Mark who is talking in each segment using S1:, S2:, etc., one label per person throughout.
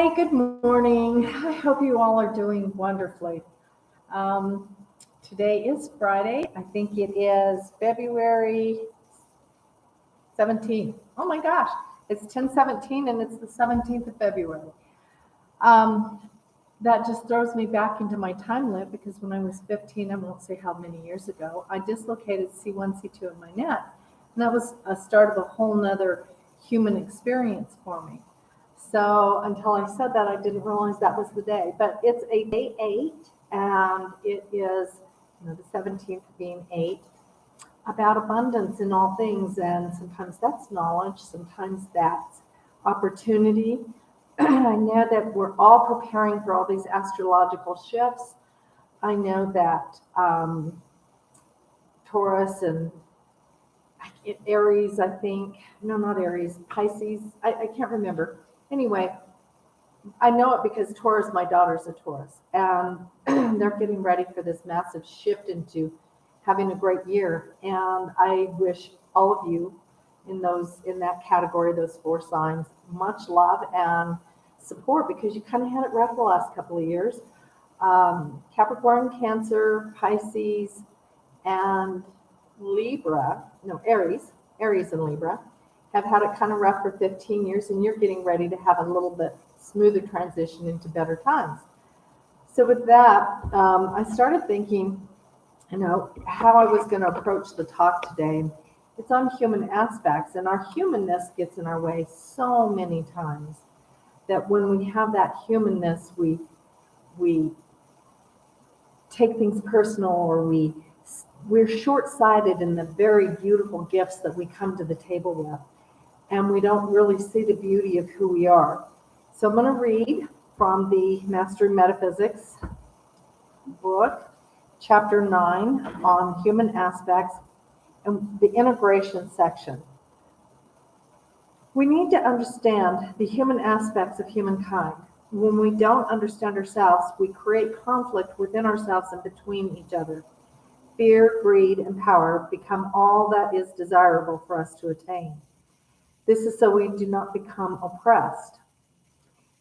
S1: Hi, good morning. I hope you all are doing wonderfully. Um, Today is Friday. I think it is February 17th. Oh my gosh, it's 10/17 and it's the 17th of February. Um, that just throws me back into my time loop because when I was 15, I won't say how many years ago, I dislocated C1, C2 in my neck. And that was a start of a whole nother human experience for me. So until I said that, I didn't realize that was the day. But it's a day 8, and it is, the 17th being 8, about abundance in all things. And sometimes that's knowledge, sometimes that's opportunity. I know that we're all preparing for all these astrological shifts. I know that Taurus and Aries, I think, no, not Aries, Pisces, I can't remember. Anyway, I know it because Taurus, my daughter's a Taurus, and they're getting ready for this massive shift into having a great year. And I wish all of you in that category, those 4 signs, much love and support, because you kind of had it rough the last couple of years. Capricorn, Cancer, Pisces, and Aries and Libra have had it kind of rough for 15 years, and you're getting ready to have a little bit smoother transition into better times. So with that, I started thinking, how I was going to approach the talk today. It's on human aspects, and our humanness gets in our way so many times that when we have that humanness, we take things personal, or we're short-sighted in the very beautiful gifts that we come to the table with, and we don't really see the beauty of who we are. So I'm going to read from the Mastering Metaphysics book, chapter 9 on human aspects and the integration section. We need to understand the human aspects of humankind. When we don't understand ourselves, we create conflict within ourselves and between each other. Fear, greed, and power become all that is desirable for us to attain. This is so we do not become oppressed.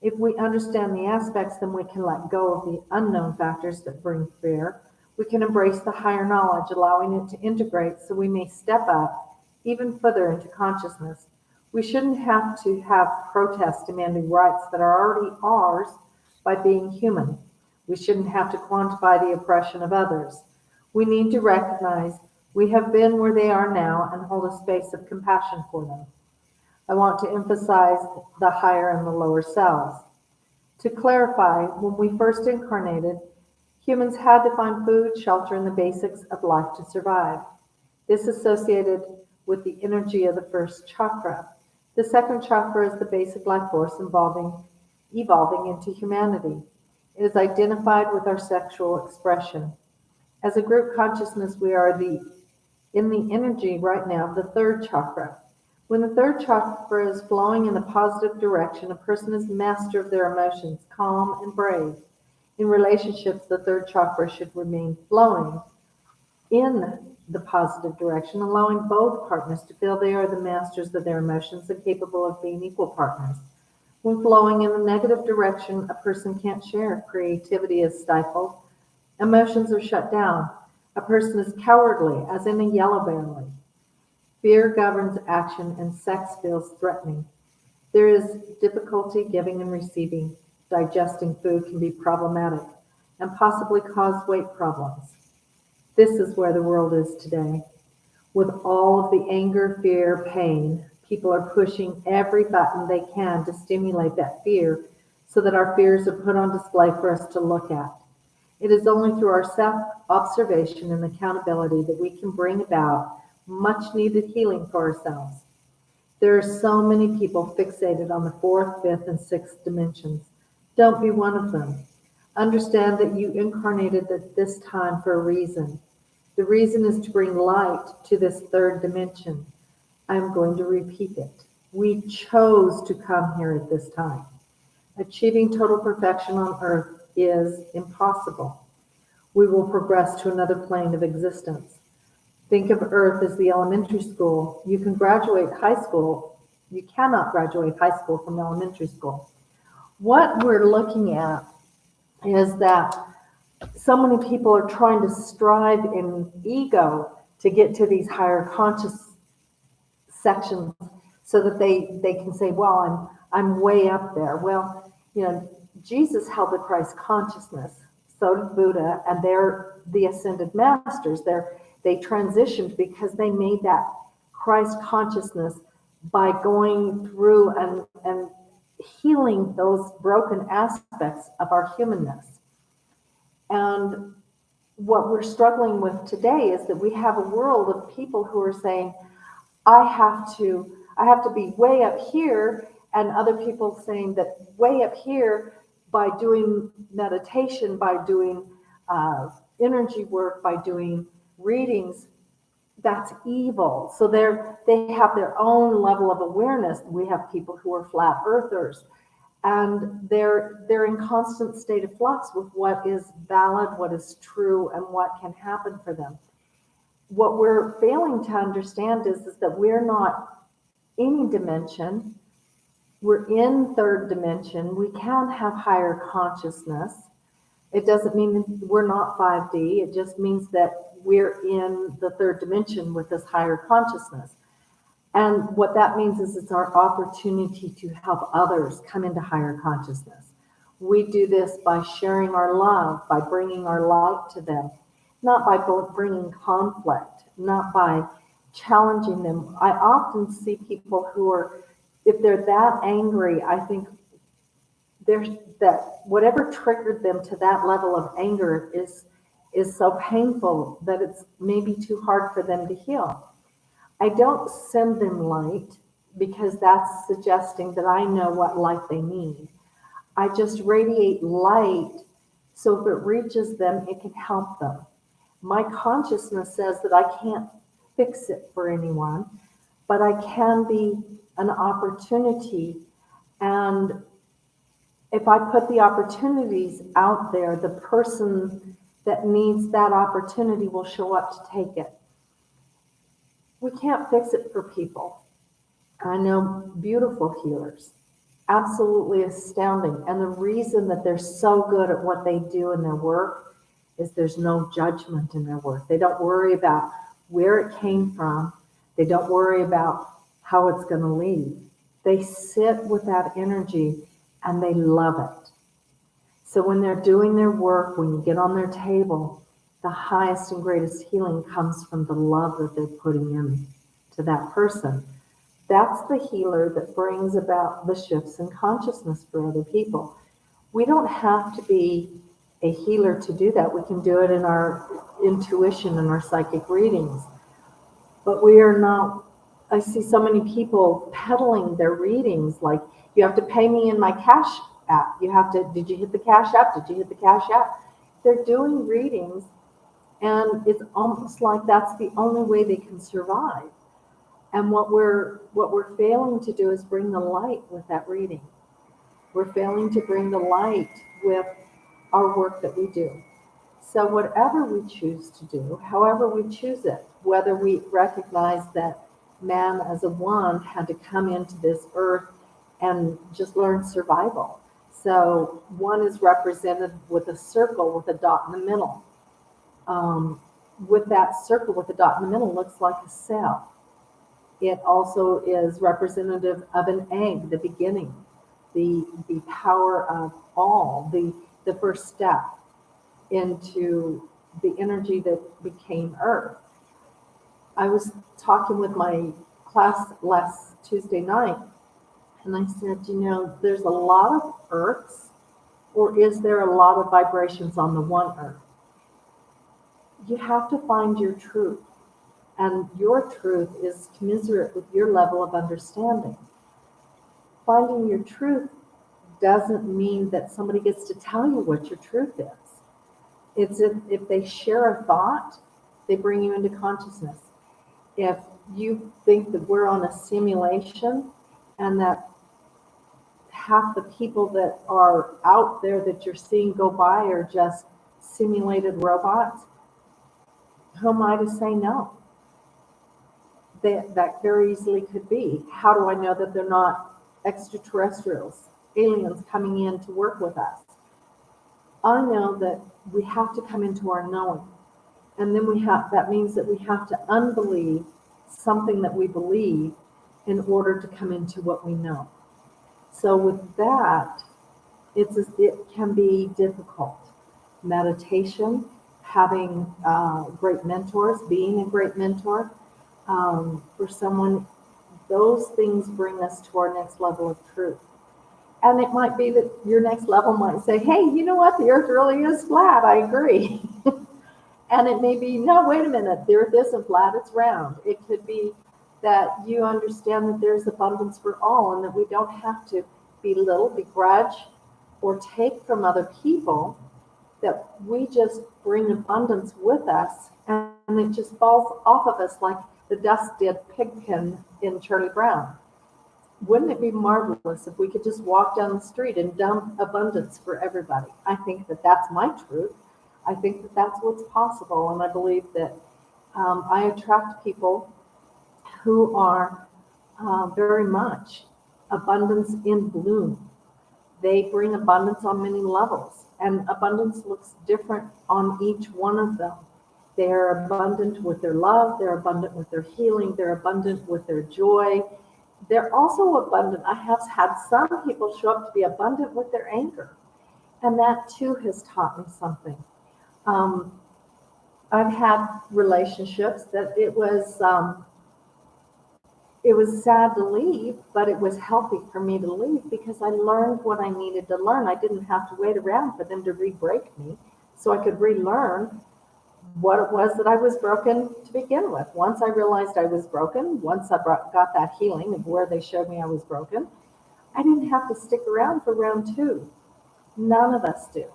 S1: If we understand the aspects, then we can let go of the unknown factors that bring fear. We can embrace the higher knowledge, allowing it to integrate so we may step up even further into consciousness. We shouldn't have to have protests demanding rights that are already ours by being human. We shouldn't have to quantify the oppression of others. We need to recognize we have been where they are now and hold a space of compassion for them. I want to emphasize the higher and the lower selves. To clarify, when we first incarnated, humans had to find food, shelter, and the basics of life to survive. This associated with the energy of the first chakra. The second chakra is the basic life force evolving into humanity. It is identified with our sexual expression. As a group consciousness, we are in the energy right now of the third chakra. When the third chakra is flowing in a positive direction, a person is master of their emotions, calm and brave. In relationships, the third chakra should remain flowing in the positive direction, allowing both partners to feel they are the masters of their emotions and capable of being equal partners. When flowing in a negative direction, a person can't share. Creativity is stifled. Emotions are shut down. A person is cowardly, as in a yellow belly. Fear governs action, and sex feels threatening. There is difficulty giving and receiving. Digesting food can be problematic and possibly cause weight problems. This is where the world is today. With all of the anger, fear, pain, people are pushing every button they can to stimulate that fear so that our fears are put on display for us to look at. It is only through our self-observation and accountability that we can bring about much needed healing for ourselves. There are so many people fixated on the 4th, 5th, and 6th dimensions. Don't be one of them. Understand that you incarnated at this time for a reason. The reason is to bring light to this 3rd dimension. I'm going to repeat it. We chose to come here at this time. Achieving total perfection on earth is impossible. We will progress to another plane of existence. Think of Earth as the elementary school. You can graduate high school. You cannot graduate high school from elementary school. what we're looking at is that so many people are trying to strive in ego to get to these higher conscious sections so that they can say, well, I'm way up there. Well, Jesus held the Christ consciousness, so did Buddha, and they're the ascended masters. They transitioned because they made that Christ consciousness by going through and healing those broken aspects of our humanness. And what we're struggling with today is that we have a world of people who are saying, I have to be way up here, and other people saying that way up here by doing meditation, by doing energy work, by doing readings, that's evil. So they have their own level of awareness. We have people who are flat earthers, and they're in constant state of flux with what is valid, what is true, and what can happen for them. What we're failing to understand is that we're not any dimension. We're in third dimension. We can have higher consciousness. It doesn't mean we're not 5D. It just means that we're in the third dimension with this higher consciousness. And what that means is it's our opportunity to help others come into higher consciousness. We do this by sharing our love, by bringing our light to them, not by bringing conflict, not by challenging them. I often see people who are, if they're that angry, I think there's that whatever triggered them to that level of anger is so painful that it's maybe too hard for them to heal. I don't send them light because that's suggesting that I know what light they need. I just radiate light so if it reaches them, it can help them. My consciousness says that I can't fix it for anyone, but I can be an opportunity. And if I put the opportunities out there, the person that needs that opportunity will show up to take it. We can't fix it for people. I know beautiful healers, absolutely astounding. And the reason that they're so good at what they do in their work is there's no judgment in their work. They don't worry about where it came from. They don't worry about how it's going to leave. They sit with that energy and they love it. So when they're doing their work, when you get on their table, the highest and greatest healing comes from the love that they're putting in to that person. That's the healer that brings about the shifts in consciousness for other people. We don't have to be a healer to do that. We can do it in our intuition and our psychic readings. But we are not, I see so many people peddling their readings like, you have to pay me in my cash app. Did you hit the cash app? Did you hit the cash app? They're doing readings, and it's almost like that's the only way they can survive. And what we're failing to do is bring the light with that reading. We're failing to bring the light with our work that we do. So whatever we choose to do, however we choose it, whether we recognize that man as a one had to come into this earth and just learn survival. So one is represented with a circle with a dot in the middle. With that circle with a dot in the middle looks like a cell. It also is representative of an egg, the beginning, the power of all, the first step into the energy that became Earth. I was talking with my class last Tuesday night, and I said, there's a lot of Earths, or is there a lot of vibrations on the one Earth? You have to find your truth. And your truth is commensurate with your level of understanding. Finding your truth doesn't mean that somebody gets to tell you what your truth is. It's if they share a thought, they bring you into consciousness. If you think that we're on a simulation and that half the people that are out there that you're seeing go by are just simulated robots, who am I to say no? That very easily could be. How do I know that they're not extraterrestrials? aliens coming in to work with us. I know that we have to come into our knowing. And then that means that we have to unbelieve something that we believe in order to come into what we know. So with that, it can be difficult. Meditation, having great mentors, being a great mentor, for someone, those things bring us to our next level of truth. And it might be that your next level might say, hey, you know what? The earth really is flat. I agree. And it may be, no, wait a minute. The earth isn't flat. It's round. It could be that you understand that there's abundance for all and that we don't have to belittle, begrudge, or take from other people, that we just bring abundance with us and it just falls off of us like the dust did Pigpen in Charlie Brown. Wouldn't it be marvelous if we could just walk down the street and dump abundance for everybody? I think that that's my truth. I think that that's what's possible. And I believe that I attract people who are very much abundance in bloom. They bring abundance on many levels, and abundance looks different on each one of them. They're abundant with their love. They're abundant with their healing. They're abundant with their joy. They're also abundant. I have had some people show up to be abundant with their anger. And that too has taught me something. I've had relationships that it was sad to leave, but it was healthy for me to leave because I learned what I needed to learn. I didn't have to wait around for them to re-break me, so I could relearn what it was that I was broken to begin with. Once I realized I was broken, once I got that healing of where they showed me I was broken, I didn't have to stick around for round two. None of us do.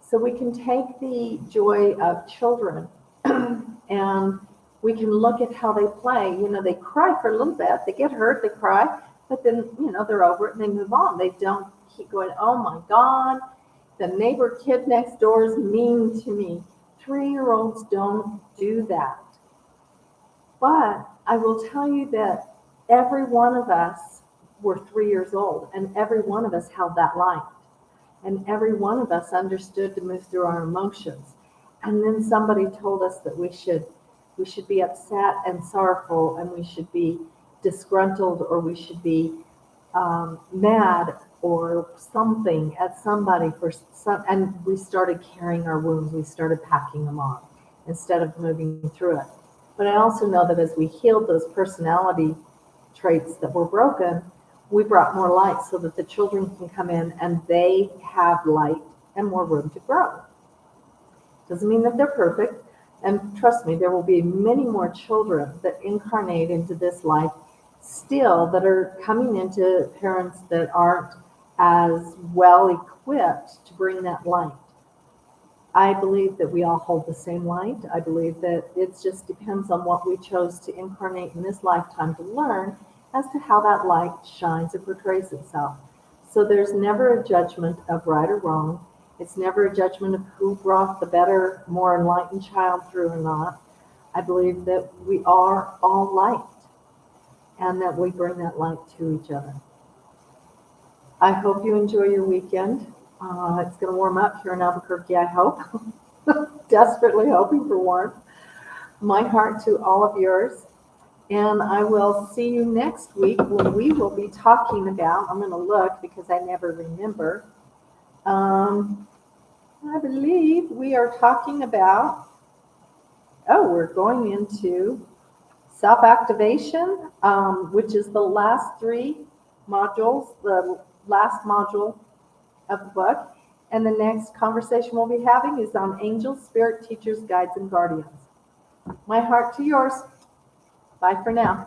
S1: So we can take the joy of children and we can look at how they play. You know, they cry for a little bit, they get hurt, they cry, but then, you know, they're over it and they move on. They don't keep going, oh my God, the neighbor kid next door is mean to me. 3-year-olds don't do that. But I will tell you that every one of us were 3 years old, and every one of us held that light. And every one of us understood to move through our emotions. And then somebody told us that we should be upset and sorrowful, and we should be disgruntled, or we should be mad or something at somebody for some, and we started carrying our wounds. We started packing them on instead of moving through it. But I also know that as we healed those personality traits that were broken, we brought more light so that the children can come in and they have light and more room to grow. Doesn't mean that they're perfect. And trust me, there will be many more children that incarnate into this life still that are coming into parents that aren't as well equipped to bring that light. I believe that we all hold the same light. I believe that it just depends on what we chose to incarnate in this lifetime to learn as to how that light shines and portrays itself. So there's never a judgment of right or wrong. It's never a judgment of who brought the better, more enlightened child through or not. I believe that we are all light and that we bring that light to each other. I hope you enjoy your weekend. It's going to warm up here in Albuquerque, I hope. Desperately hoping for warmth. My heart to all of yours. And I will see you next week when we will be talking about, I'm going to look because I never remember. I believe we are talking about, we're going into self-activation, which is the last 3 modules, the last module of the book. And the next conversation we'll be having is on angels, spirit teachers, guides, and guardians. My heart to yours. Bye for now.